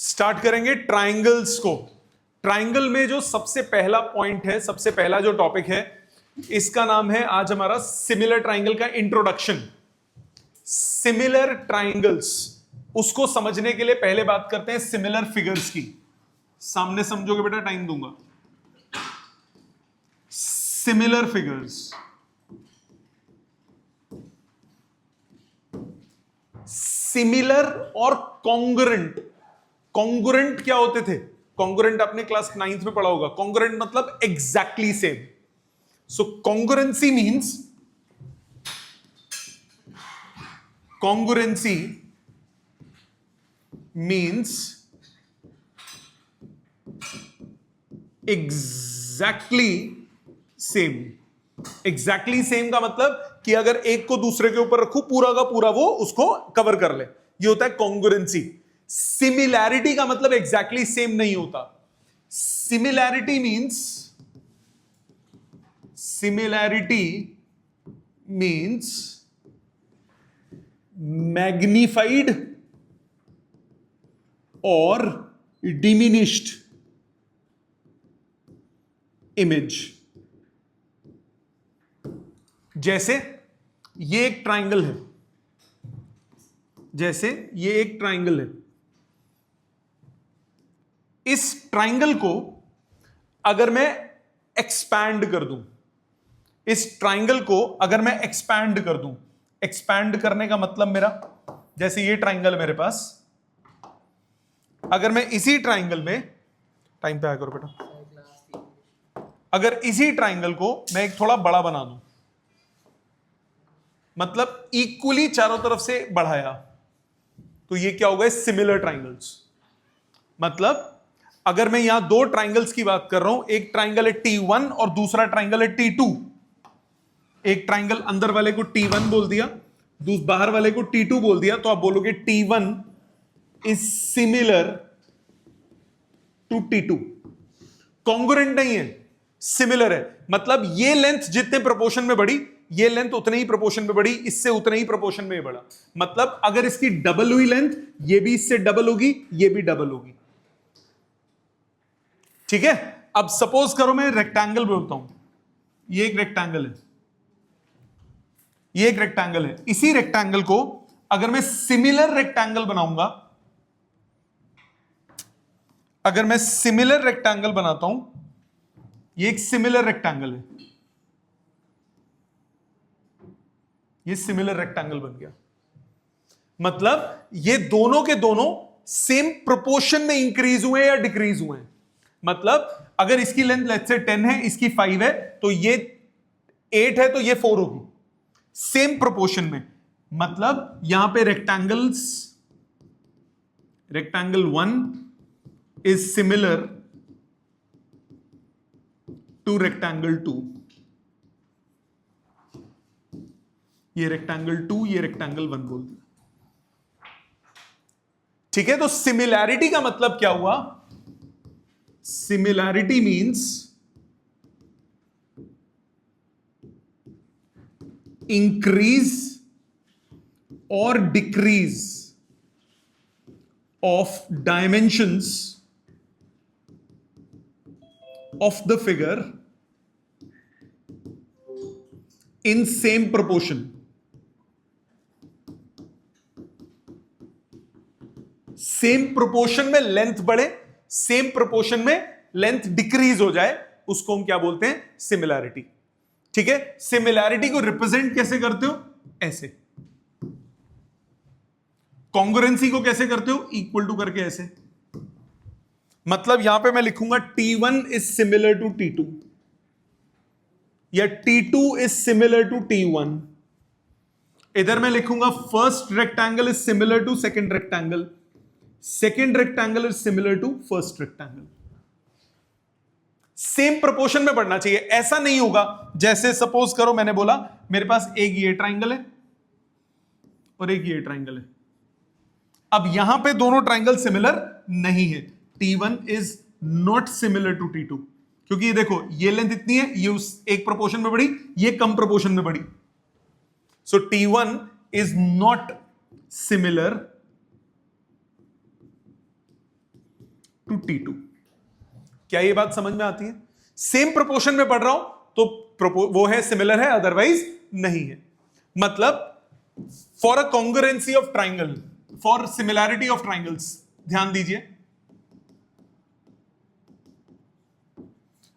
Start करेंगे triangles को। Triangle में जो सबसे पहला पॉइंट है, सबसे पहला जो टॉपिक है, इसका नाम है आज हमारा सिमिलर ट्राइंगल का इंट्रोडक्शन। सिमिलर ट्राइंगल्स, उसको समझने के लिए पहले बात करते हैं सिमिलर फिगर्स की। सामने समझोगे बेटा, टाइम दूंगा। सिमिलर फिगर्स, सिमिलर और कॉन्ग्रुएंट। कॉन्ग्रुएंट क्या होते थे? कॉन्ग्रुएंट आपने क्लास 9th में पढ़ा होगा। कॉन्ग्रुएंट मतलब exactly same. So congruency means, congruency means exactly same. Exactly same का मतलब कि अगर एक को दूसरे के ऊपर रखूं, पूरा का पूरा वो उसको कवर कर ले, ये होता है कॉन्ग्रुएंसी। सिमिलैरिटी का मतलब एग्जैक्टली सेम नहीं होता। सिमिलैरिटी मींस मैग्निफाइड और डिमिनिश्ड इमेज। जैसे ये एक ट्राइंगल है, जैसे ये एक ट्राइंगल है। इस ट्राइंगल को अगर मैं एक्सपैंड कर दूं, इस ट्राइंगल को अगर मैं एक्सपैंड कर दूं, एक्सपैंड करने का मतलब मेरा, जैसे ये ट्राइंगल मेरे पास, अगर मैं इसी ट्राइंगल में, टाइम पे आया करो बेटा, अगर इसी ट्राइंगल को मैं एक थोड़ा बड़ा बना दूं, मतलब इक्वली चारों तरफ से बढ़ाया, तो ये क्या होगा? Similar triangles. मतलब अगर मैं यहां दो ट्राइंगल्स की बात कर रहा हूं, एक ट्राइंगल है T1 और दूसरा ट्राइंगल है T2। एक ट्राइंगल अंदर वाले को T1 बोल दिया, बाहर वाले को T2 बोल दिया, तो आप बोलोगे T1 is similar to T2। Congruent नहीं है, सिमिलर है। मतलब ये लेंथ जितने प्रोपोर्शन में बढ़ी, ये लेंथ उतने ही प्रोपोर्शन में बढ़ी, इससे उतने ही प्रोपोर्शन में बढ़ा। मतलब अगर इसकी डबल हुई लेंथ, ये भी इससे डबल होगी, ये भी डबल होगी। ठीक है? अब सपोज करो मैं रेक्टेंगल बोलता हूं, ये एक रेक्टेंगल है, ये एक रेक्टेंगल है। इसी रेक्टेंगल को अगर मैं सिमिलर रेक्टेंगल बनाऊंगा, अगर मैं सिमिलर रेक्टेंगल बनाता हूं, ये एक सिमिलर रेक्टेंगल है, ये सिमिलर रेक्टेंगल बन गया। मतलब ये दोनों के दोनों सेम प्रोपोर्शन में इंक्रीज हुए या डिक्रीज हुए हैं। मतलब अगर इसकी लेंथ लेट्स से 10 है, इसकी 5 है, तो ये 8 है, तो ये 4 होगी, सेम प्रोपोर्शन में। मतलब यहां पे rectangle 1 is similar to rectangle 2। ये रेक्टेंगल 2, ये रेक्टेंगल 1 बोल दिया। ठीक है? तो सिमिलैरिटी का मतलब क्या हुआ? सिमिलैरिटी मींस इंक्रीज और decrease of dimensions of the figure in same proportion. Same proportion में लेंथ बढ़े, सेम प्रोपोर्शन में लेंथ डिक्रीज हो जाए, उसको हम क्या बोलते हैं? सिमिलैरिटी। ठीक है? सिमिलैरिटी को रिप्रेजेंट कैसे करते हो? ऐसे। कॉन्ग्रुएंसी को कैसे करते हो? इक्वल टू करके ऐसे। मतलब यहां पे मैं लिखूंगा T1 is similar to T2 या T2 is similar to T1। इधर मैं लिखूंगा first rectangle is similar to second rectangle, second rectangle is similar to first rectangle. Same proportion में बढ़ना चाहिए। ऐसा नहीं होगा जैसे सपोज करो मैंने बोला मेरे पास एक ये ट्राइंगल है और एक ये ट्राइंगल है। अब यहां पे दोनों ट्राइंगल सिमिलर नहीं है। T1 is not similar to T2, क्योंकि ये देखो ये लेंथ इतनी है, ये उस एक प्रोपोर्शन में बढ़ी, ये कम प्रोपोर्शन में बढ़ी। So T1 is not similar to T2। क्या ये बात समझ में आती है? सेम प्रोपोर्शन में पढ़ रहा हूं तो वो है सिमिलर है, अदरवाइज नहीं है। मतलब for a congruency of triangle, for similarity of triangles, ध्यान दीजिए,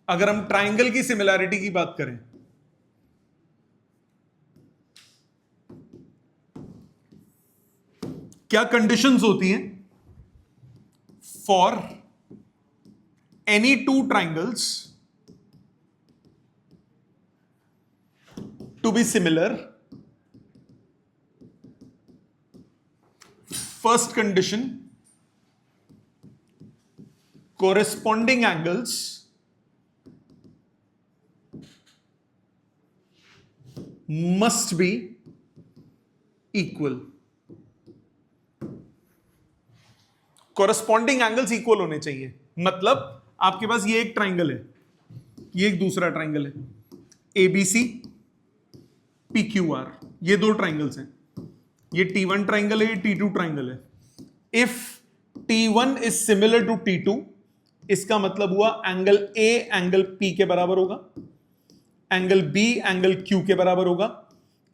अगर हम ट्राइंगल की सिमिलैरिटी की बात करें, क्या कंडीशंस होती हैं for any two triangles to be similar? First condition, corresponding angles must be equal। corresponding angles equal होने चाहिए। मतलब आपके पास ये एक ट्राइंगल है, ये एक दूसरा ट्राइंगल है, ABC PQR, ये दो ट्राइंगल्स हैं, ये T1 ट्राइंगल है, ये T2 ट्राइंगल है। If T1 is similar to T2, इसका मतलब हुआ एंगल A एंगल P के बराबर होगा, एंगल B एंगल Q के बराबर होगा,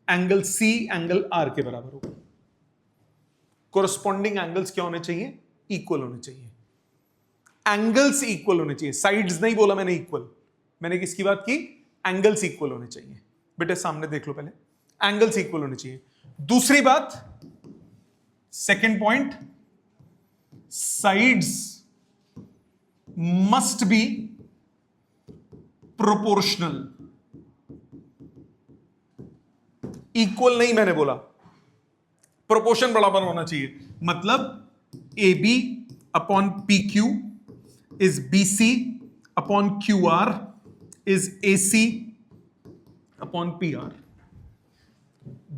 एंगल C एंगल R के बराबर होगा। कोरस्पॉन्डिंग एंगल्स क्या होने चाहिए? इक्वल होने चाहिए। एंगल्स इक्वल होने चाहिए, साइड्स नहीं बोला मैंने, इक्वल। मैंने किसकी बात की? एंगल्स इक्वल होने चाहिए। बेटे सामने देख लो पहले, एंगल्स इक्वल होने चाहिए। दूसरी बात, second point, sides must be proportional. Equal नहीं मैंने बोला, प्रोपोर्शन बराबर होना चाहिए। मतलब AB upon PQ is BC upon QR is AC upon PR।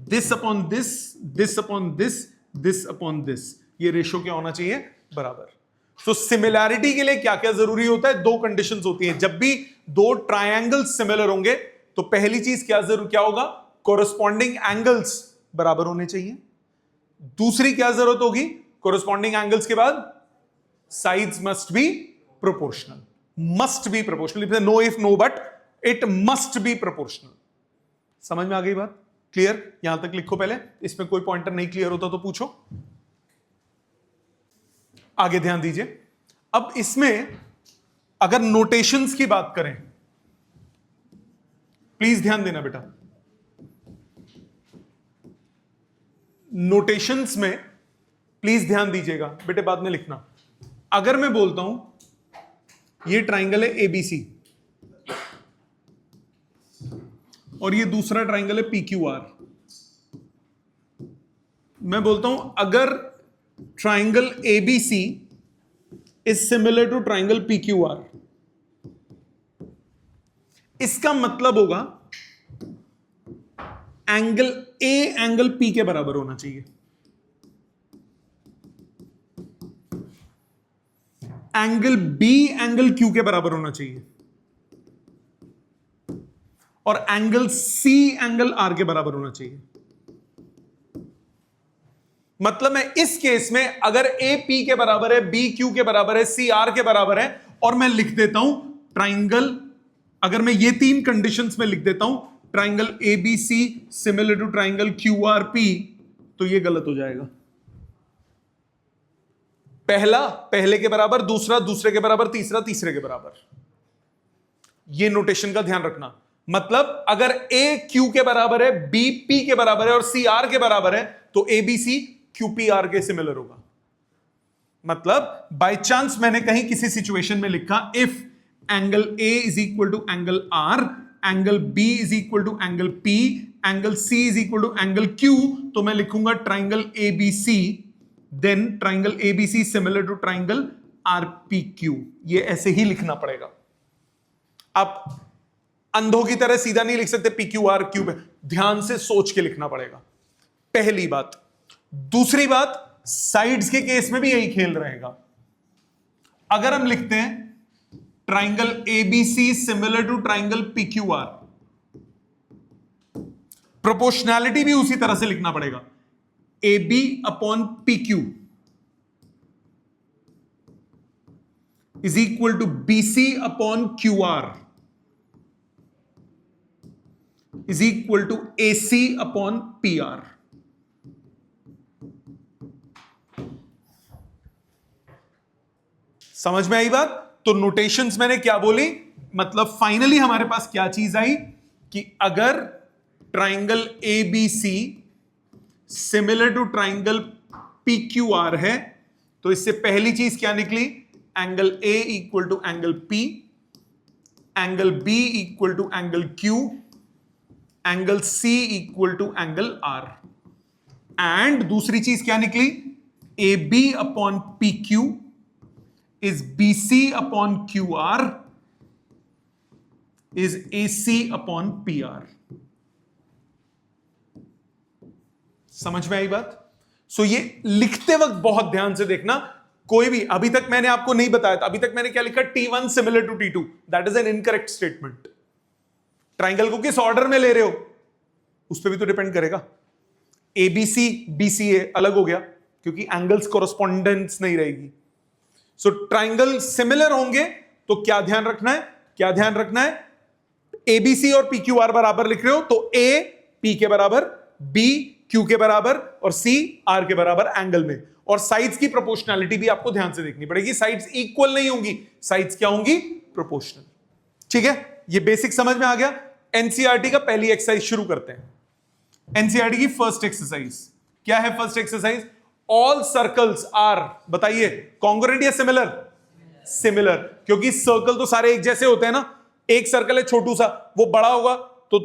This upon this, this upon this, this upon this, ये रेशो क्या होना चाहिए? बराबर। तो सिमिलैरिटी के लिए क्या क्या जरूरी होता है? दो कंडीशंस होती हैं। जब भी दो ट्रायंगल सिमिलर होंगे तो पहली चीज क्या होगा? कोरस्पॉन्डिंग एंगल्स बराबर होने चाहिए। दूसरी क्या जरूरत होगी कोरस्पॉन्डिंग एंगल्स के बाद? Sides must be proportional. Must be proportional, no if no but, it must be proportional. समझ में आ गई बात? क्लियर? यहां तक लिखो पहले, इसमें कोई पॉइंटर नहीं क्लियर होता तो पूछो। आगे ध्यान दीजिए। अब इसमें अगर नोटेशंस की बात करें, प्लीज ध्यान देना बेटा, नोटेशंस में प्लीज ध्यान दीजिएगा बेटे, बाद में लिखना। अगर मैं बोलता हूं ये ट्राइंगल है ABC और ये दूसरा ट्राइंगल है PQR, मैं बोलता हूं अगर triangle ABC is similar to triangle PQR, इसका मतलब होगा एंगल A एंगल P के बराबर होना चाहिए, एंगल B एंगल Q के बराबर होना चाहिए, और एंगल C एंगल R के बराबर होना चाहिए। मतलब मैं इस केस में अगर A P के बराबर है, B Q के बराबर है, C R के बराबर है, और मैं लिख देता हूं ट्राइंगल, अगर मैं ये तीन कंडीशंस में लिख देता हूं triangle ABC similar to triangle QRP, तो ये गलत हो जाएगा। पहला पहले के बराबर, दूसरा दूसरे के बराबर, तीसरा तीसरे के बराबर। ये नोटेशन का ध्यान रखना। मतलब अगर A Q के बराबर है, B P के बराबर है और C R के बराबर है, तो ABC QPR के सिमिलर होगा। मतलब बाय चांस मैंने कहीं किसी सिचुएशन में लिखा if angle A is equal to angle R, angle B is equal to angle P, angle C is equal to angle Q, तो मैं लिखूंगा triangle ABC, then triangle ABC similar to triangle RPQ। ये ऐसे ही लिखना पड़ेगा। आप अंधों की तरह सीधा नहीं लिख सकते PQRQ पे, ध्यान से सोच के लिखना पड़ेगा, पहली बात। दूसरी बात, साइड्स के केस में भी यही खेल रहेगा। अगर हम लिखते हैं triangle ABC similar to triangle PQR, proportionality भी उसी तरह से लिखना पड़ेगा, AB upon PQ। is equal to BC upon QR is equal to AC upon PR. समझ में आई बात? तो नोटेशंस मैंने क्या बोली, मतलब फाइनली हमारे पास क्या चीज आई कि अगर triangle ABC similar to triangle PQR है तो इससे पहली चीज क्या निकली, angle A equal to angle P, angle B equal to angle Q, angle C equal to angle R, and दूसरी चीज क्या निकली, AB upon PQ is BC upon QR is AC upon PR. समझ में आई बात? सो ये लिखते वक्त बहुत ध्यान से देखना, कोई भी अभी तक मैंने आपको नहीं बताया था, अभी तक मैंने क्या लिखा, T1 similar to T2, that is an incorrect statement. Triangle को किस ऑर्डर में ले रहे हो उस पर भी तो डिपेंड करेगा. ABC BCA अलग हो गया क्योंकि एंगल्स कोरस्पॉन्डेंस नहीं रहेगी. सो ट्राइंगल सिमिलर होंगे तो क्या ध्यान रखना है, क्या ध्यान रखना है, ABC और PQR बराबर लिख रहे हो तो A P के बराबर, B Q के बराबर और C R के बराबर एंगल में. और साइड्स की प्रोपोर्शनैलिटी भी आपको ध्यान से देखनी पड़ेगी, साइड्स इक्वल नहीं होंगी, साइड्स क्या होंगी, प्रोपोर्शनल. ठीक है, ये बेसिक समझ में आ गया. एनसीईआरटी का पहली एक्सरसाइज शुरू करते हैं. एनसीईआरटी की फर्स्ट एक्सरसाइज क्या है? First exercise, all circles are, बताइए कॉन्ग्रुएंट या सिमिलर? सिमिलर, क्योंकि सर्कल तो सारे एक जैसे होते हैं ना. एक सर्कल है छोटू सा, वो बड़ा होगा तो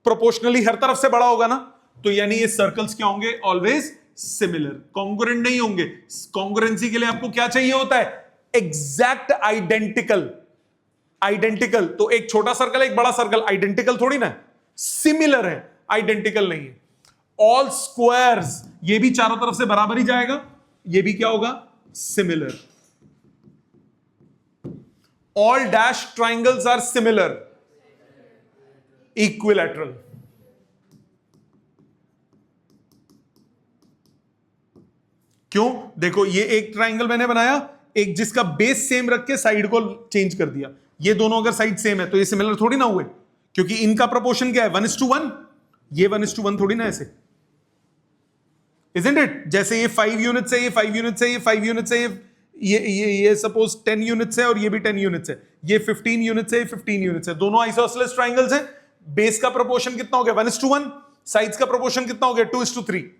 प्रोपोर्शनली हर तरफ से बड़ा होगा ना, तो यानी ये सर्कल्स क्या होंगे, ऑलवेज सिमिलर. कॉन्ग्रुएंट नहीं होंगे. कॉन्ग्रुएंसी के लिए आपको क्या चाहिए होता है, एग्जैक्ट आइडेंटिकल. आइडेंटिकल तो एक छोटा सर्कल एक बड़ा सर्कल, आइडेंटिकल थोड़ी ना, सिमिलर है, आइडेंटिकल नहीं है. ऑल स्क्वायर्स, ये भी चारों तरफ से बराबर ही जाएगा, ये भी क्या होगा, similar. All dash triangles are similar, equilateral. क्यों? देखो ये एक ट्राइंगल मैंने बनाया, एक जिसका बेस सेम रख के साइड को चेंज कर दिया. ये दोनों अगर साइड सेम है तो ये सिमिलर थोड़ी ना हुए, क्योंकि इनका प्रोपोर्शन क्या है, 1:1. ये 1:1 थोड़ी ना ऐसे, Isn't it? जैसे ये 5 यूनिट्स है, ये 5 यूनिट्स है, ये 5 यूनिट्स है, ये सपोज 10 यूनिट्स है और ये भी 10 यूनिट्स है, ये 15 यूनिट्स है, ये 15 यूनिट्स है. दोनों आइसोसेलेस ट्राइंगल्स हैं. बेस का प्रोपोर्शन कितना हो गया, 1:1. साइड्स का प्रोपोर्शन कितना हो गया, 2:3.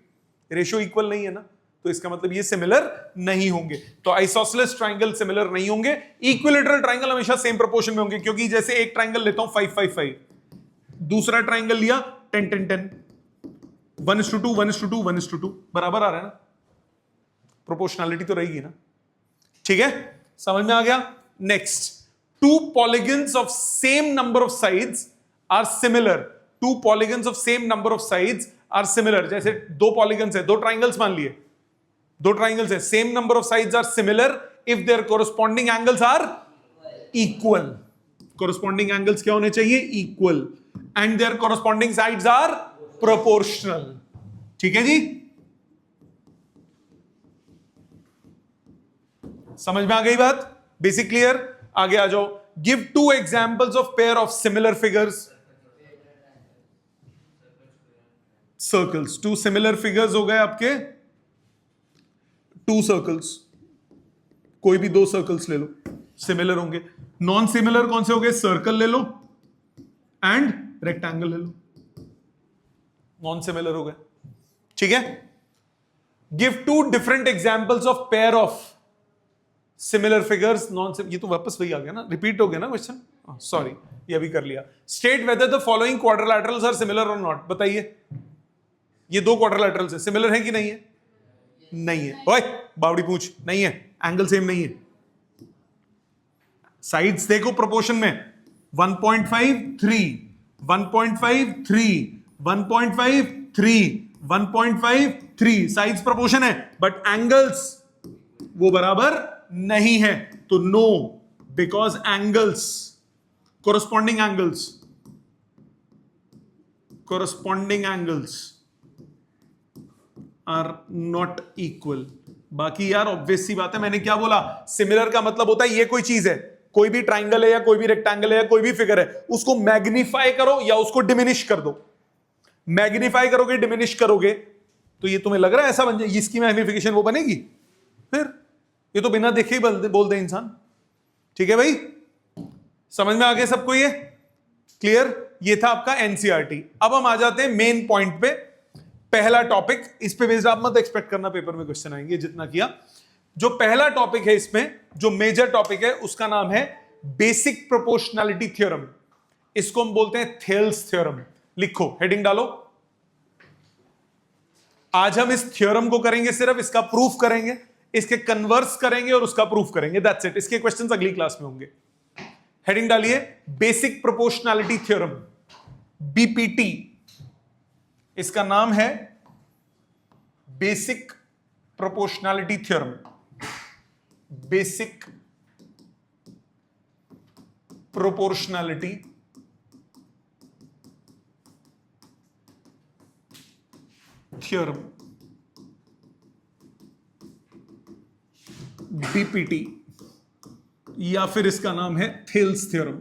रेशियो इक्वल नहीं है ना, तो इसका मतलब ये सिमिलर नहीं होंगे. तो आइसोसेलेस ट्राइंगल सिमिलर नहीं होंगे. इक्विलैटरल ट्राइंगल हमेशा सेम प्रोपोर्शन में होंगे, क्योंकि जैसे एक ट्राइंगल लेता हूं 5:5:5, दूसरा ट्राइंगल लिया 10:10:10, 1:2 1:2 1:2, बराबर आ रहा है ना, प्रोपोर्शनैलिटी तो रहेगी ना. ठीक है, समझ में आ गया. Next, two polygons of same number of sides are similar. Two polygons of same number of sides are similar. जैसे दो पॉलीगन्स है, दो ट्राइंगल्स मान लिए, दो ट्राइंगल्स है, same number of sides are similar if their corresponding angles are equal. Corresponding angles क्या होने चाहिए, equal, and their corresponding sides are proportional. ठीक है जी, समझ में आ गई बात, बेसिक क्लियर. आगे आ जाओ. Give two examples of pair of similar figures. Circles, two similar figures हो गए आपके, टू सर्कल्स, कोई भी दो सर्कल्स ले लो, सिमिलर होंगे. नॉन सिमिलर कौन से हो गए, सर्कल ले लो एंड रेक्टेंगल ले लो, नॉन सिमिलर हो गए. ठीक है. Give two different examples of pair of similar figures non. ये तो वापस वही आ गया ना, रिपीट हो गया ना क्वेश्चन, सॉरी ये अभी कर लिया. State whether the following quadrilaterals are similar और नॉट. बताइए ये दो क्वाड्रिलैटरल्स है, सिमिलर है कि नहीं है? नहीं है. ओए बावड़ी पूछ, नहीं है, एंगल सेम नहीं है. साइड्स देखो प्रोपोर्शन में, 1.5 3 1.5 3 1.5 3 1.5 3, साइड्स प्रोपोर्शन है, बट एंगल्स वो बराबर नहीं है. तो no, because angles, corresponding angles are not equal. बाकी यार ऑब्वियस सी बात है, मैंने क्या बोला, सिमिलर का मतलब होता है ये कोई चीज है, कोई भी ट्राइंगल है या कोई भी रेक्टेंगल है या कोई भी फिगर है, उसको मैग्नीफाई करो या उसको डिमिनिश कर दो। मैग्नीफाई करोगे, डिमिनिश करोगे, तो ये तुम्हें लग रहा है ऐसा बन जाए, इसकी मैग्निफिकेशन वो बनेगी? फिर ये तो बिना देखे ही बोल दे इंसान। ठीक है भाई, समझ में आ गया सबको? ये क्लियर? ये था आपका एनसीईआरटी। अब हम आ जाते हैं मेन पॉइंट पे। पहला टॉपिक, इस पे बेस्ड आप मत एक्सपेक्ट करना पेपर में क्वेश्चन आएंगे जितना किया। जो पहला टॉपिक है इसमें, जो मेजर टॉपिक है, उसका नाम है बेसिक प्रोपोर्शनैलिटी थ्योरम। इसको हम बोलते हैं थेल्स थ्योरम। लिखो, हेडिंग डालो। आज हम इस थ्योरम को करेंगे, सिर्फ इसका प्रूफ करेंगे, इसके कन्वर्स करेंगे और उसका प्रूफ करेंगे, दैट्स इट। इसके क्वेश्चंस अगली क्लास में होंगे। हेडिंग डालिए, बेसिक प्रोपोर्शनैलिटी थ्योरम, बीपीटी। इसका नाम है basic proportionality theorem, basic proportionality theorem, BPT, या फिर इसका नाम है Thales theorem.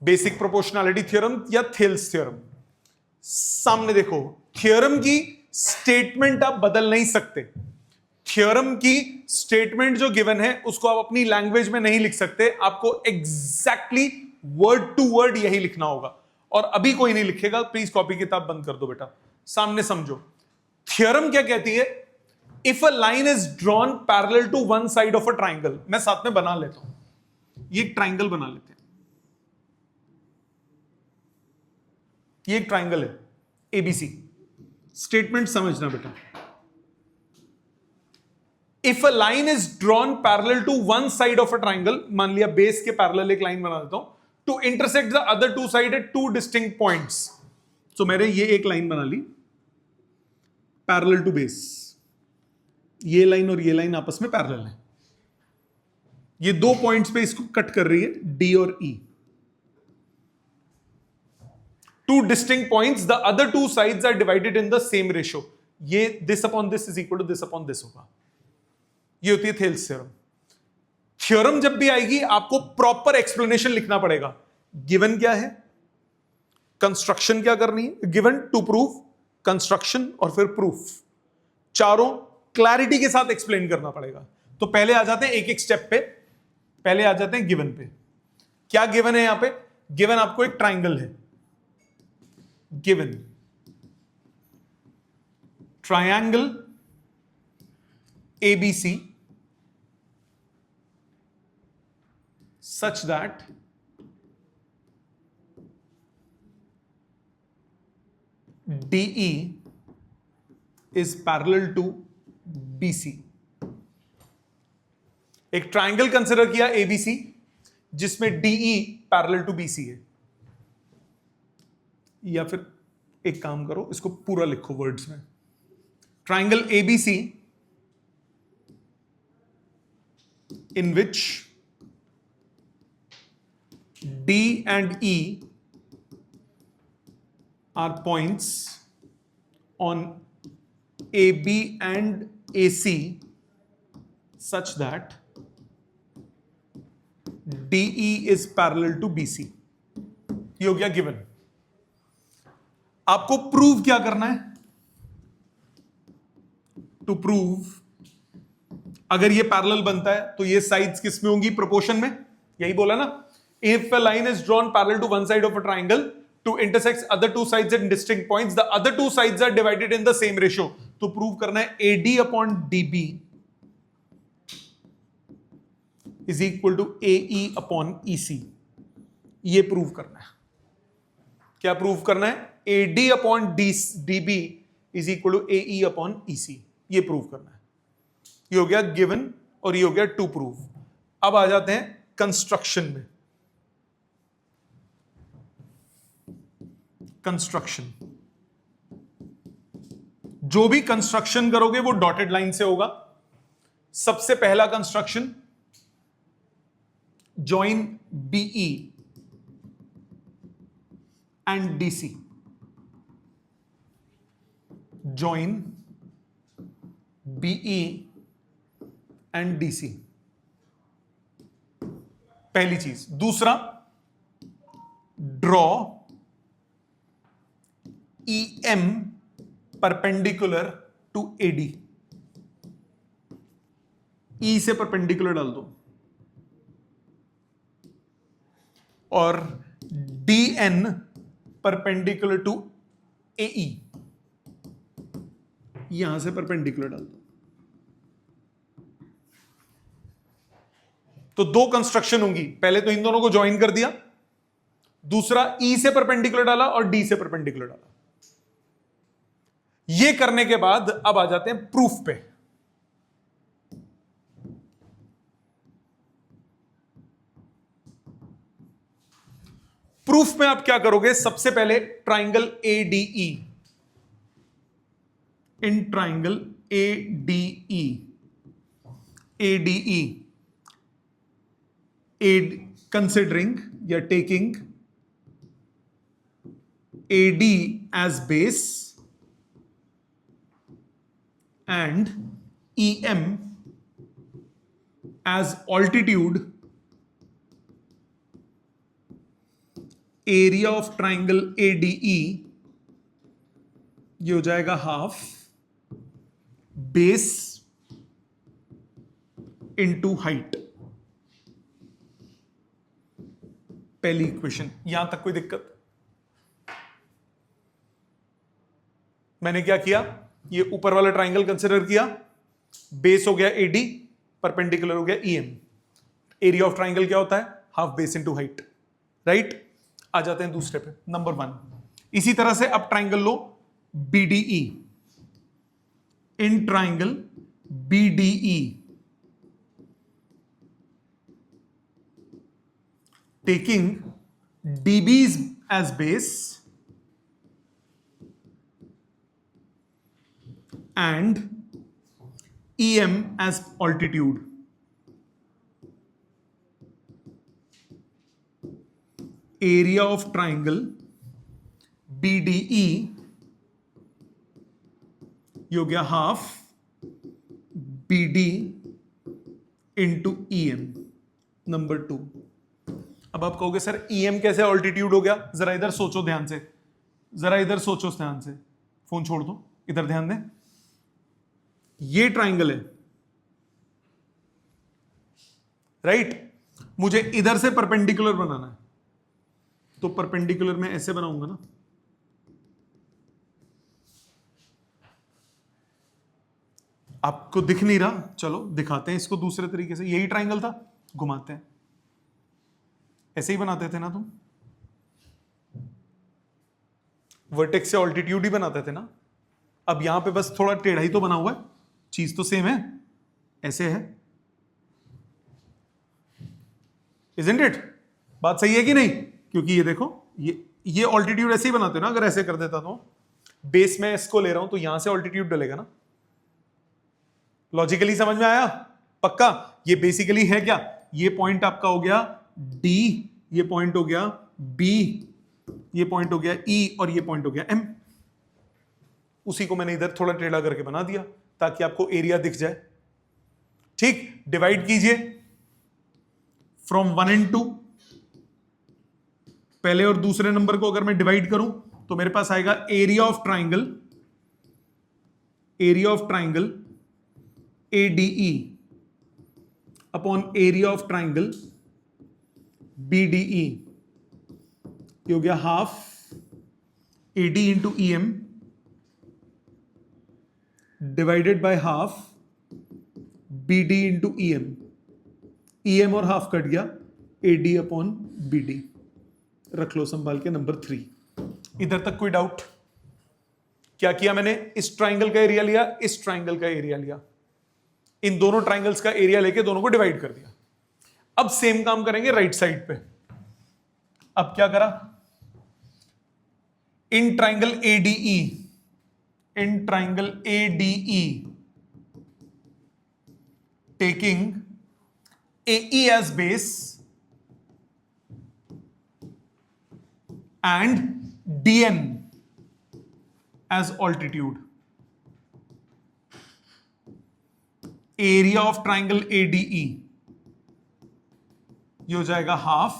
Basic proportionality theorem या थेल्स थ्योरम। सामने देखो, थ्योरम की स्टेटमेंट आप बदल नहीं सकते। थ्योरम की स्टेटमेंट जो गिवन है उसको आप अपनी लैंग्वेज में नहीं लिख सकते, आपको एग्जैक्टली वर्ड टू वर्ड यही लिखना होगा। और अभी कोई नहीं लिखेगा, प्लीज कॉपी किताब बंद कर दो बेटा, सामने समझो। थ्योरम क्या कहती है? If a line is drawn parallel to one side of a triangle, मैं साथ में बना लेता हूं, ये एक ट्राइंगल बना लेते हैं, ये एक ट्राइंगल है एबीसी। स्टेटमेंट समझना बेटा, if a line is drawn parallel to one side of a triangle, मान लिया बेस के पैरेलल एक लाइन बना देता हूं, to intersect the other two side at two distinct points. So मैंने ये एक लाइन बना ली पैरेलल टू बेस, ये लाइन और ये लाइन आपस में पैरेलल है, ये दो पॉइंट्स पे इसको कट कर रही है, डी और ई। Two distinct points, the other two sides are divided in the same ratio. ये this upon this is equal to this upon this होगा। ये होती है थेल्स थ्योरम। थ्योरम जब भी आएगी आपको प्रॉपर एक्सप्लेनेशन लिखना पड़ेगा। गिवन क्या है, कंस्ट्रक्शन क्या करनी है, गिवन टू प्रूव, कंस्ट्रक्शन और फिर प्रूफ, चारों क्लैरिटी के साथ एक्सप्लेन करना पड़ेगा। तो पहले आ जाते हैं एक एक स्टेप पे, पहले आ जाते हैं गिवन पे। क्या गिवन है यहां पे? गिवन आपको एक ट्राइंगल है, given triangle ABC such that DE is parallel to BC। एक ट्राइंगल कंसिडर किया ABC जिसमें DE पैरेलल टू BC है। या फिर एक काम करो, इसको पूरा लिखो वर्ड्स में, triangle ABC in which D and E are points on AB and AC such that DE is parallel to BC। ये हो गया गिवन। आपको प्रूव क्या करना है? टू प्रूव, अगर ये पैरेलल बनता है तो ये साइड्स किस में होंगी? प्रोपोर्शन में। यही बोला ना, if a line is drawn parallel to one side of a triangle to intersect other two sides at distinct points, the other two sides are divided in the same ratio. तो prove करना है AD upon DB is equal to AE upon EC। ये prove करना है। क्या prove करना है? AD upon DB is equal to AE upon EC। ये प्रूव करना है। ये हो गया गिवन और ये हो गया टू प्रूव। अब आ जाते हैं कंस्ट्रक्शन में। कंस्ट्रक्शन, जो भी कंस्ट्रक्शन करोगे वो डॉटेड लाइन से होगा। सबसे पहला construction, join BE and DC। join BE and DC, पहली चीज। दूसरा, draw EM perpendicular to AD, E से परपेंडिकुलर डाल दो, और DN परपेंडिकुलर टू AE, यहां से परपेंडिकुलर डाल दो। तो दो कंस्ट्रक्शन होंगी, पहले तो इन दोनों को ज्वाइन कर दिया, दूसरा E से परपेंडिकुलर डाला और D से परपेंडिकुलर डाला। ये करने के बाद अब आ जाते हैं प्रूफ पे। प्रूफ में आप क्या करोगे? सबसे पहले triangle ADE, in triangle ADE, considering you're taking AD as base and EM as altitude, area of triangle ADE ये हो जाएगा हाफ बेस इंटू हाइट। पहली इक्वेशन, यहां तक कोई दिक्कत? मैंने क्या किया? ये ऊपर वाला ट्राइंगल कंसिडर किया, बेस हो गया AD, परपेंडिकुलर हो गया EM। एरिया ऑफ ट्राइंगल क्या होता है? Half base into height, right? आ जाते हैं दूसरे पे, नंबर 1। इसी तरह से अब triangle low BDE, in triangle BDE taking DBs as base and EM as altitude, area of triangle BDE ये हो गया half BD into EM, number 2। अब आप कहोगे सर EM कैसे ऑल्टीट्यूड हो गया? जरा इधर सोचो ध्यान से, जरा इधर सोचो ध्यान से, फोन छोड़ दो, इधर ध्यान दें। ये ट्राइंगल है, राइट? मुझे इधर से परपेंडिकुलर बनाना है, तो परपेंडिकुलर में ऐसे बनाऊंगा ना, आपको दिख नहीं रहा, चलो दिखाते हैं इसको दूसरे तरीके से। यही ट्राइंगल था, घुमाते हैं, ऐसे ही बनाते थे ना तुम, वर्टेक्स से ऑल्टीट्यूड ही बनाते थे ना। अब यहां पे बस थोड़ा टेढ़ा ही तो बना हुआ है, चीज तो सेम है, ऐसे है, इजंट इट? बात सही है कि नहीं? क्योंकि ये देखो, ये ऑल्टीट्यूड ऐसे ही बनाते हो ना। अगर ऐसे कर देता तो बेस में इसको ले रहा हूं तो यहां से ऑल्टीट्यूड डलेगा ना। लॉजिकली समझ में आया? पक्का? ये बेसिकली है क्या? ये पॉइंट आपका हो गया D, ये पॉइंट हो गया B, ये पॉइंट हो गया E, और ये पॉइंट हो गया M। उसी को मैंने इधर थोड़ा टेढ़ा करके बना दिया ताकि आपको एरिया दिख जाए। ठीक, डिवाइड कीजिए फ्रॉम 1 and 2। पहले और दूसरे नंबर को अगर मैं डिवाइड करूं तो मेरे पास आएगा area of triangle ADE upon area of triangle BDE, ये हो गया half AD into EM divided by half BD into EM और हाफ कट गया, AD अपॉन BD। रख लो संभाल के, नंबर 3। इधर तक कोई डाउट? क्या किया मैंने? इस ट्राइंगल का एरिया लिया, इस ट्राइंगल का एरिया लिया, इन दोनों ट्राइंगल्स का एरिया लेके दोनों को डिवाइड कर दिया। अब सेम काम करेंगे राइट साइड पे। अब क्या करा? In triangle ADE taking AE as base and DN as altitude, area of triangle ADE ये हो जाएगा हाफ,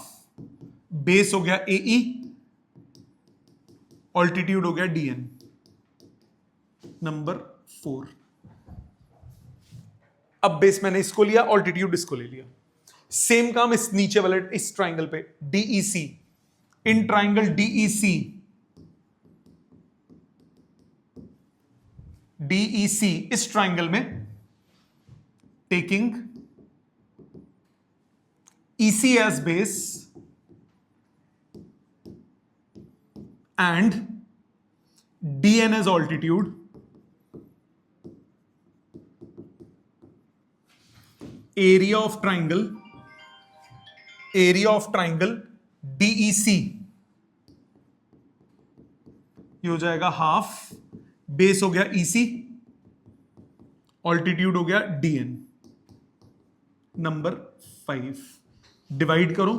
बेस हो गया एई, ऑल्टीट्यूड हो गया डीएन। नंबर 4। अब बेस मैंने इसको लिया, ऑल्टीट्यूड इसको ले लिया। सेम काम इस नीचे वाले इस ट्राइंगल पे, DEC, in triangle DEC, DEC इस ट्राइंगल में taking EC as base and DN as altitude, area of triangle DEC ये हो जाएगा हाफ, बेस हो गया ईसी, ऑल्टीट्यूड हो गया डीएन। नंबर 5 डिवाइड करो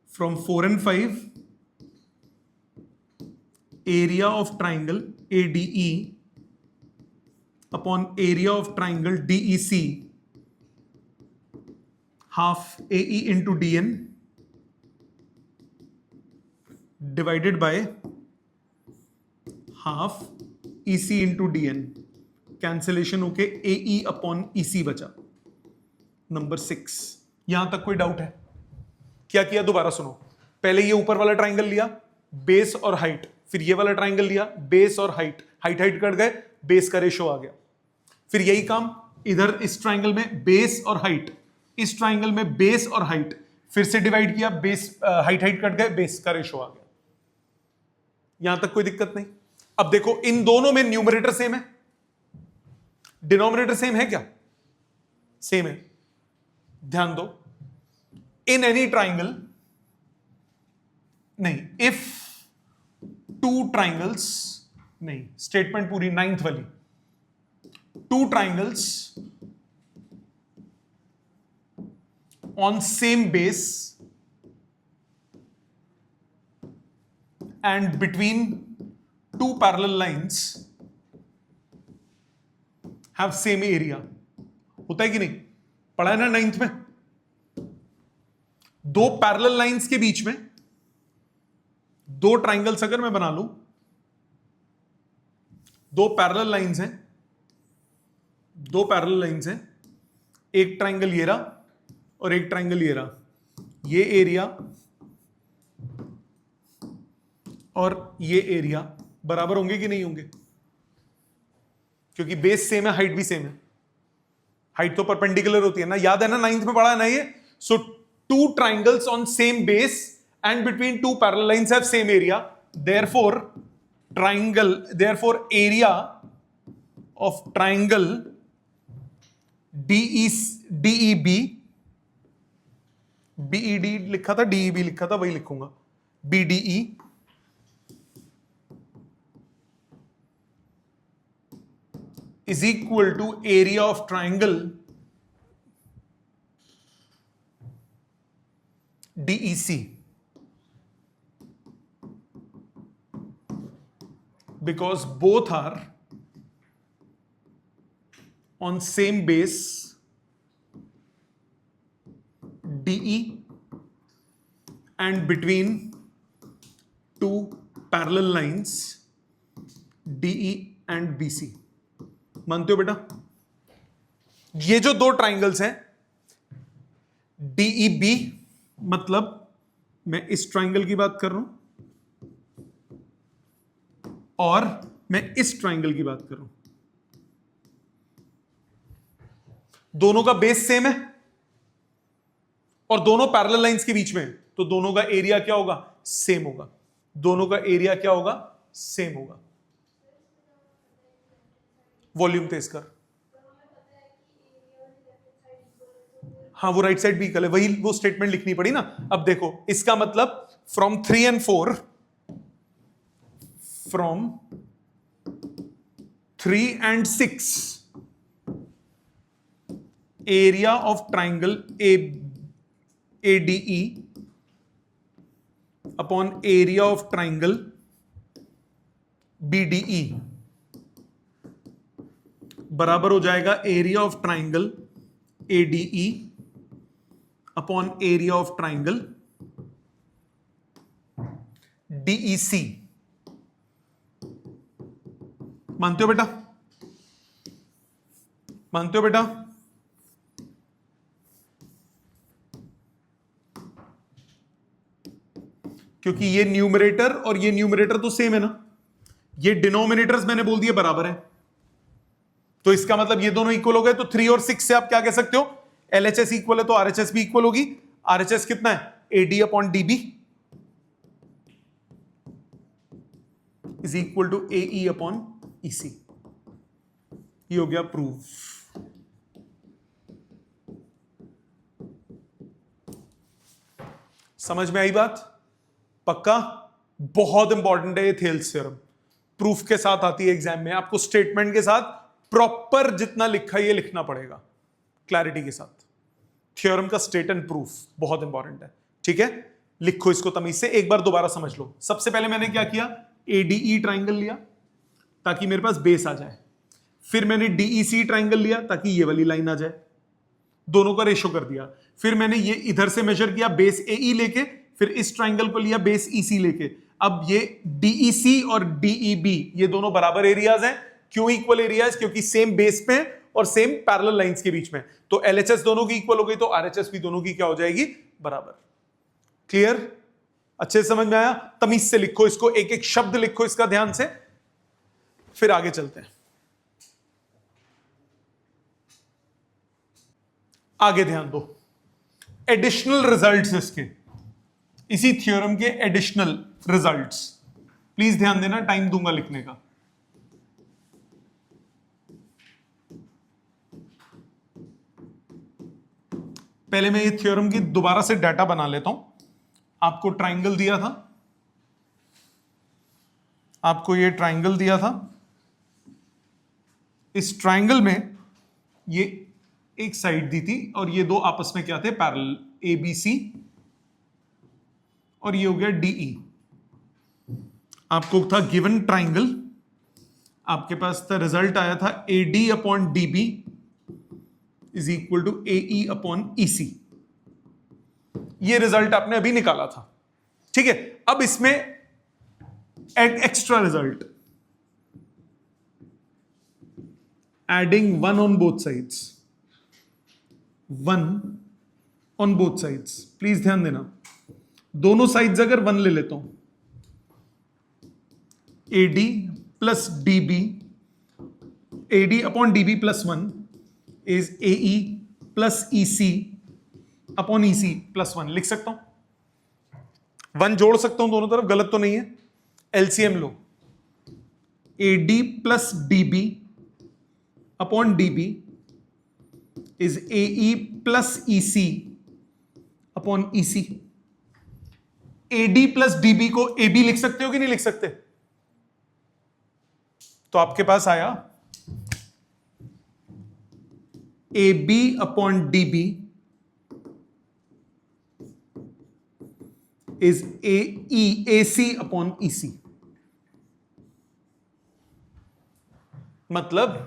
from 4 and 5, area of triangle ADE upon area of triangle DEC, half AE into DN divided by half EC into DN, cancellation होके AE upon EC बचा। Number 6। यहां तक कोई doubt है? क्या किया दोबारा सुनो। पहले ये ऊपर वाला ट्राइंगल लिया, बेस और हाइट, फिर ये वाला ट्राइंगल लिया, बेस और हाइट, हाइट हाइट कट गए, बेस का रेशो आ गया। फिर यही काम इधर इस ट्राइंगल में बेस और हाइट, इस ट्राइंगल में बेस और हाइट, फिर से डिवाइड किया, बेस हाइट हाइट कट गए, बेस का रेशो आ गया। यहां तक कोई दिक्कत नहीं। अब देखो इन दोनों में न्यूमरेटर सेम है, डिनोमिनेटर सेम है क्या? सेम है। ध्यान दो, इन एनी ट्राइंगल, नहीं, इफ टू ट्राइंगल्स, नहीं, स्टेटमेंट पूरी 9th वाली, two triangles on same base and between two parallel lines have same area, होता है कि नहीं? पढ़ा है ना 9th में? दो पैरेलल लाइंस के बीच में दो ट्राइंगल्स अगर मैं बना लूं, दो पैरेलल लाइंस हैं, दो पैरेलल लाइंस हैं, एक ट्राइंगल ये रहा और एक ट्राइंगल ये रहा, ये एरिया और ये एरिया बराबर होंगे कि नहीं होंगे? क्योंकि बेस सेम है, हाइट भी सेम है, हाइट तो परपेंडिकुलर होती है ना, याद है ना 9th में पढ़ा है ना ये। So two triangles on same base and between two parallel lines have same area, therefore area of triangle DEB, BED लिखा था, डीईबी लिखा था, वही लिखूंगा, BDE is equal to area of triangle DEC, because both are on same base DE and between two parallel lines DE and BC। मानते हो बेटा? ये जो दो ट्राइंगल्स हैं DEB, मतलब मैं इस ट्राइंगल की बात कर रहा हूं और मैं इस ट्राइंगल की बात कर रहा हूं, दोनों का बेस सेम है और दोनों पैरेलल लाइंस के बीच में, तो दोनों का एरिया क्या होगा? सेम होगा। दोनों का एरिया क्या होगा? सेम होगा। वॉल्यूम तेज कर। हाँ, वो राइट साइड भी इक्वल है, वही वो स्टेटमेंट लिखनी पड़ी ना। अब देखो इसका मतलब from 3 and 4, from 3 and 6, area of triangle ADE upon area of triangle BDE बराबर हो जाएगा area of triangle ADE upon area of triangle DEC। मानते हो बेटा? मानते हो बेटा? क्योंकि ये न्यूमरेटर और ये न्यूमरेटर तो सेम है ना, ये डिनोमिनेटर्स मैंने बोल दिए बराबर है, तो इसका मतलब ये दोनों इक्वल हो गए। तो 3 और 6 से आप क्या कह सकते हो? LHS इक्वल है तो RHS भी इक्वल होगी। RHS कितना है? AD upon DB is equal to AE upon EC। ये हो गया प्रूफ। समझ में आई बात? पक्का? बहुत इंपॉर्टेंट है ये थेल्स थ्योरम, प्रूफ के साथ आती है एग्जाम में। आपको स्टेटमेंट के साथ प्रॉपर जितना लिखा है ये लिखना पड़ेगा, क्लैरिटी के साथ। थ्योरम का स्टेट एंड प्रूफ बहुत इंपॉर्टेंट है, ठीक है? लिखो इसको तमीज से, एक बार दोबारा समझ लो। सबसे पहले मैंने क्या किया? ADE ट्राइंगल लिया ताकि मेरे पास बेस आ जाए, फिर मैंने DEC ट्राइंगल लिया ताकि ये वाली लाइन आ जाए, दोनों का रेशो कर दिया। फिर मैंने ये इधर से मेजर किया बेस AE लेके, फिर इस ट्राइंगल को लिया बेस EC लेके। अब ये DEC और DEB ये दोनों बराबर एरियाज हैं। क्यों इक्वल एरियाज? क्योंकि सेम बेस पे और सेम पैरेलल लाइंस के बीच में। तो LHS दोनों की इक्वल हो गई, तो RHS भी दोनों की क्या हो जाएगी? बराबर। क्लियर? अच्छे से समझ में आया? तमीज से लिखो इसको, एक एक शब्द लिखो इसका ध्यान से, फिर आगे चलते हैं। आगे ध्यान दो, एडिशनल रिजल्ट्स इसके, इसी थ्योरम के एडिशनल रिजल्ट्स। प्लीज ध्यान देना, टाइम दूंगा लिखने का। पहले मैं ये थ्योरम की दोबारा से डाटा बना लेता हूं। आपको ट्राइंगल दिया था, आपको ये ट्राइंगल दिया था। इस ट्राइंगल में ये एक साइड दी थी और ये दो आपस में क्या थे? पैरेलल, ABC और ये हो गया DE। आपको था गिवन ट्राइंगल, आपके पास था रिजल्ट आया था AD upon DB is equal to AE upon EC। ये रिजल्ट आपने अभी निकाला था, ठीक है? अब इसमें extra result, adding 1 on both sides, 1 on both sides. Please ध्यान देना, दोनों साइड्स अगर 1 ले लेता हूं, AD plus DB, AD upon DB plus 1 is AE plus EC upon EC plus 1 लिख सकता हूं। 1 जोड़ सकता हूं दोनों तरफ, गलत तो नहीं है। LCM low, AD plus DB upon DB is AE plus EC upon EC। AD plus DB को AB लिख सकते हो कि नहीं लिख सकते? तो आपके पास आया AB upon DB is AC upon EC। मतलब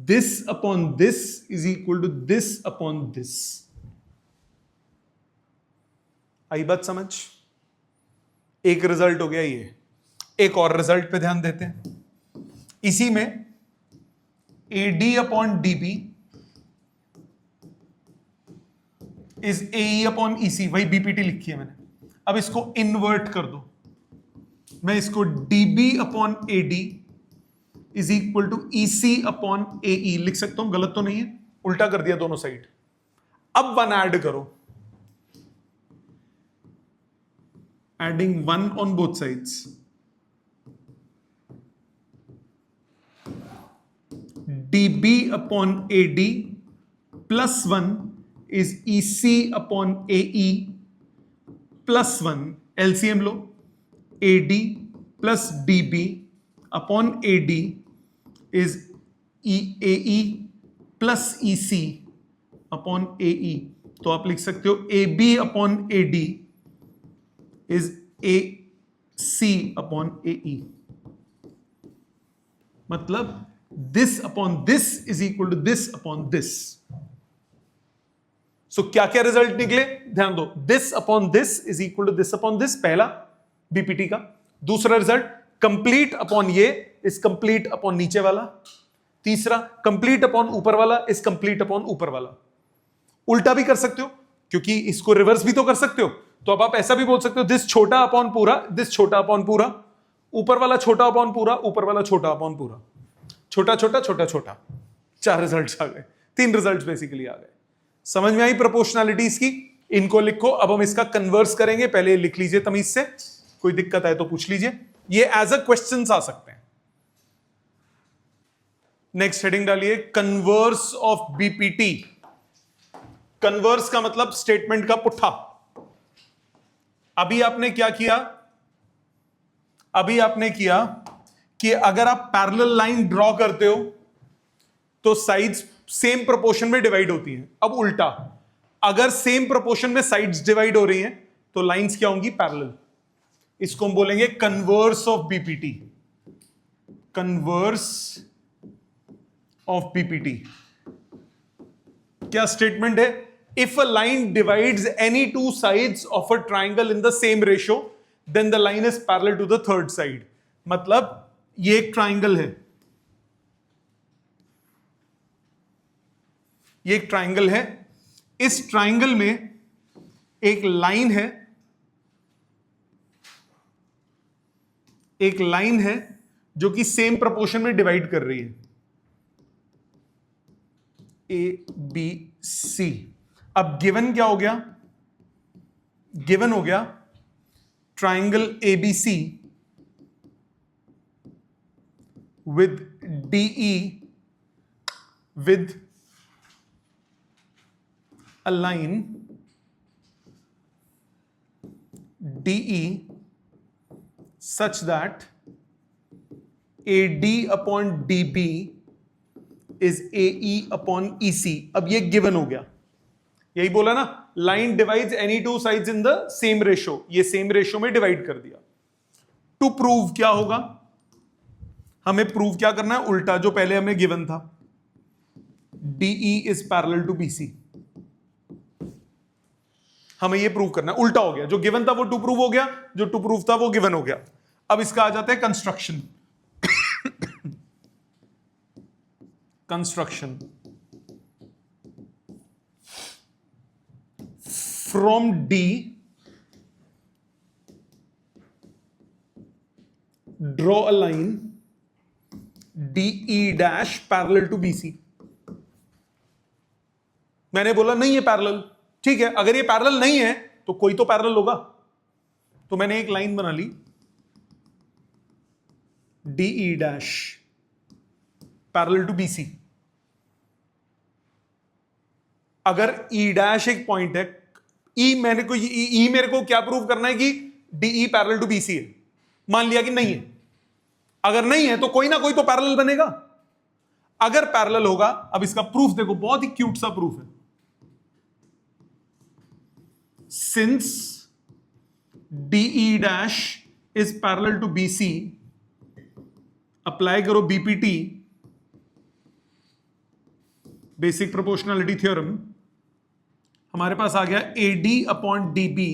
this upon this is equal to this upon this। आई बात समझ? एक रिजल्ट हो गया ये। एक और रिजल्ट पे ध्यान देते हैं। इसी में AD upon DB is AE upon EC, वही BPT लिखी है मैंने। अब इसको इन्वर्ट कर दो, मैं इसको DB upon AD is equal to EC upon AE लिख सकता हूं, गलत तो नहीं है? उल्टा कर दिया दोनों साइड। अब 1 ऐड करो, adding 1 on both sides, DB upon AD plus 1 is EC upon AE plus 1। LCM low, AD plus DB upon AD is AE plus EC upon AE। तो आप लिख सकते हो AB upon AD is AC upon AE। मतलब this upon this is equal to this upon this. So क्या क्या result निकले, ध्यान दो, this upon this is equal to this upon this, पहला बीपीटी का। दूसरा रिजल्ट, कंप्लीट अपॉन ये इज कंप्लीट अपॉन नीचे वाला। तीसरा, कंप्लीट अपॉन ऊपर वाला इज कंप्लीट अपॉन ऊपर वाला। उल्टा भी कर सकते हो, क्योंकि इसको रिवर्स भी तो कर सकते हो। तो अब आप ऐसा भी बोल सकते हो, दिस छोटा अपॉन पूरा, दिस छोटा अपॉन पूरा, ऊपर वाला छोटा अपॉन पूरा, ऊपर वाला छोटा अपॉन पूरा, छोटा छोटा छोटा छोटा। 4 रिजल्ट्स आ गए, 3 रिजल्ट्स बेसिकली आ गए। समझ में आई प्रोपोर्शनैलिटीज की? इनको लिखो। अब हम इसका कन्वर्स करेंगे, पहले लिख लीजिए तमीज से, कोई दिक्कत आए तो पूछ लीजिए, ये एज अ क्वेश्चन आ सकते हैं। नेक्स्ट हेडिंग डालिए, कन्वर्स ऑफ बीपीटी। कन्वर्स का मतलब स्टेटमेंट का पुट्ठा। अभी आपने क्या किया, अभी आपने किया कि अगर आप पैरेलल लाइन ड्रॉ करते हो तो साइड्स सेम प्रोपोर्शन में डिवाइड होती हैं। अब उल्टा, अगर सेम प्रोपोर्शन में साइड्स डिवाइड हो रही हैं तो लाइंस क्या होंगी, पैरेलल। इसको हम बोलेंगे converse of BPT. Converse of BPT क्या स्टेटमेंट है? If a line divides any two sides of a triangle in the same ratio then the line is parallel to the third side. मतलब ये एक triangle है, ये एक triangle है, इस ट्राइंगल में एक लाइन है, एक लाइन है जो कि सेम प्रोपोर्शन में डिवाइड कर रही है, ए बी सी। अब गिवन क्या हो गया, गिवन हो गया triangle ABC with DE with a line DE such that AD upon DB is AE upon EC। अब ये गिवन हो गया, यही बोला ना, line divides any two sides in the same ratio, ये सेम रेशो में डिवाइड कर दिया। टू प्रूव क्या होगा, हमें प्रूव क्या करना है, उल्टा जो पहले हमें गिवन था, DE is parallel to BC। हमें ये प्रूव करना है, उल्टा हो गया, जो गिवन था वो टू प्रूव हो गया, जो टू प्रूव था वो गिवन हो गया। अब इसका आ जाता है construction. Construction from D draw a line DE dash parallel to BC। मैंने बोला नहीं है पैरेलल, ठीक है, अगर ये पैरेलल नहीं है तो कोई तो पैरेलल होगा। तो मैंने एक लाइन बना ली DE dash parallel to BC। अगर E डैश एक पॉइंट है, E मेरे को क्या प्रूव करना है कि DE पैरेलल टू BC है। मान लिया कि नहीं है, अगर नहीं है तो कोई ना कोई तो पैरेलल बनेगा। अगर पैरेलल होगा, अब इसका प्रूफ देखो, बहुत ही क्यूट सा प्रूफ है। Since DE dash is parallel to BC, apply करो BPT, बेसिक प्रोपोर्शनैलिटी थ्योरम। हमारे पास आ गया AD upon DB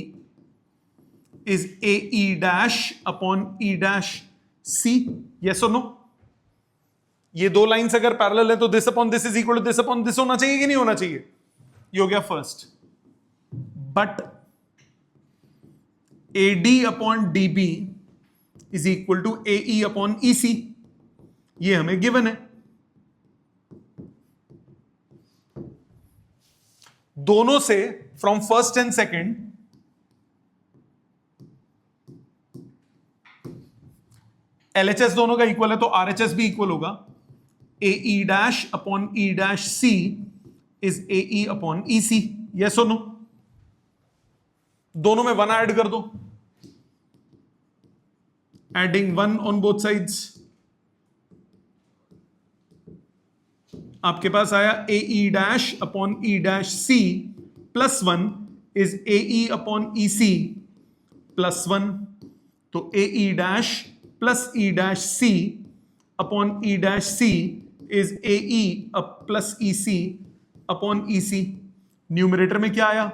is AE dash upon E dash C। Yes और नो? ये दो लाइंस अगर पैरेलल है तो this upon this is equal to this upon this होना चाहिए कि नहीं होना चाहिए? ये हो गया first. But AD upon DB is equal to AE upon EC, ये हमें गिवन है। दोनों से from first and second LHS दोनों का इक्वल है तो RHS भी इक्वल होगा। AE dash upon E dash C is AE upon EC। Yes और नो? दोनों में 1 ऐड कर दो, एडिंग 1 ऑन बोथ साइड्स, आपके पास आया AE dash upon E dash C plus 1 is AE upon EC plus 1। तो AE dash plus E dash C upon E dash C is A E plus E C upon E C. Numerator में क्या आया,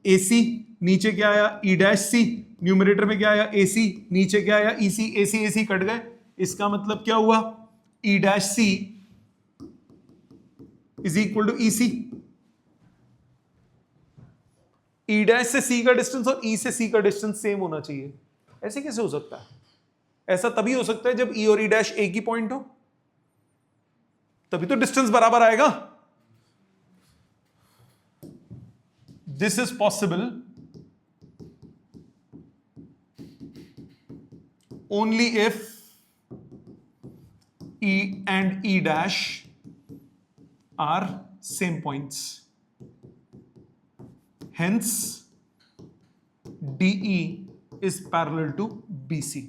ए सी, नीचे क्या आया, ई dash सी। Numerator में क्या आया, ए सी, नीचे क्या आया, ई सी। ए सी कट गए, इसका मतलब क्या हुआ, E dash C is equal to E C. E dash से सी का डिस्टेंस और ई से सी का डिस्टेंस सेम होना चाहिए। ऐसे कैसे हो सकता है? ऐसा तभी हो सकता है जब ई और ई डैश एक ही पॉइंट हो, तभी तो डिस्टेंस बराबर आएगा। This is possible only if E and E dash are same points, hence DE is parallel to BC।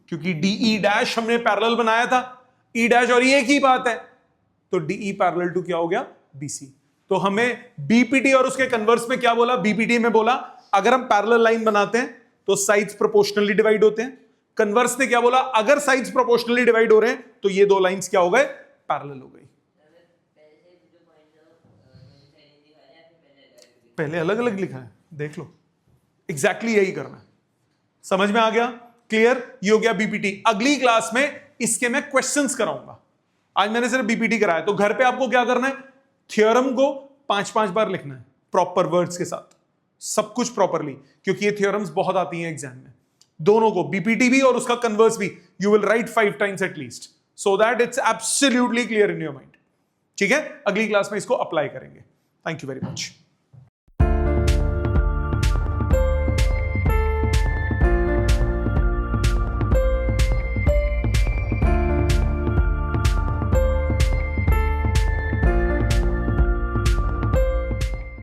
क्योंकि DE डैश हमने पैरेलल बनाया था, E डैश और ये एक ही बात है, तो DE पैरेलल टू क्या हो गया, BC। तो हमें BPT और उसके कन्वर्स में क्या बोला, BPT में बोला अगर हम पैरेलल लाइन बनाते हैं तो साइड्स प्रोपोर्शनली डिवाइड होते हैं। कन्वर्स ने क्या बोला, अगर साइड्स प्रोपोर्शनली डिवाइड हो रहे हैं तो ये दो लाइंस क्या हो गए, पैरेलल हो गई। पहले अलग अलग लिखा है, देख लो, एग्जैक्टली यही करना है। समझ में आ गया, क्लियर? ये हो गया BPT। अगली क्लास में इसके मैं क्वेश्चंस कराऊंगा। आज मैंने सिर्फ BPT कराया, तो घर पे आपको क्या करना है, थ्योरम को 5-5 बार लिखना है प्रॉपर वर्ड्स के साथ, सब कुछ प्रॉपरली, क्योंकि ये थ्योरम्स बहुत आती हैं एग्जाम में। दोनों को, BPT भी और उसका कन्वर्स भी, you will write 5 times at least, so that it's absolutely clear in your mind. ठीक है, अगली क्लास में इसको अप्लाई करेंगे। Thank you very much.